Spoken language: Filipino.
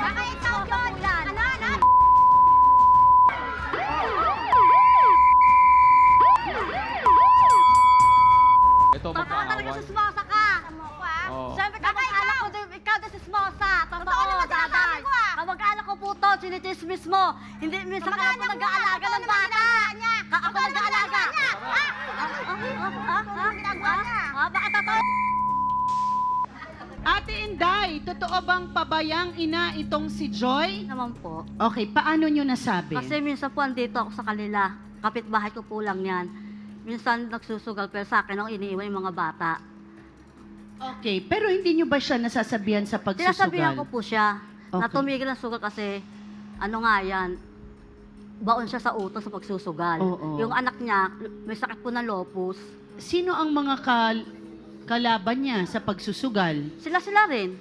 Baka ikaw yun. Ano? Ito Totoo talaga magkaaway. sismosa ka. Oo. Siyempre, kamag-anak ko din, ikaw din sismosa. Totoo, daday. Kamag-anak ko po to, sinichismis mo. Hindi, minsan ka po nag-aalaga ng bata. Ako nag-aalaga. Baka totoo. Ate Inday, totoo bang pabayang ina itong si Joy? Naman po. Okay, paano nyo nasabi? Kasi minsan po andito ako sa kanila. Kapitbahay ko po lang yan. Minsan nagsusugal pero sa akin ang iniiwan yung mga bata. Okay, pero hindi nyo ba siya nasasabihan sa pagsusugal? Sinasabihan ko po siya na Okay. tumigil ang sugal kasi ano nga yan, baon siya sa utos sa pagsusugal. Oo. Yung anak niya, may sakit po ng lupus. Sino ang mga kalaban niya sa pagsusugal? Sila rin.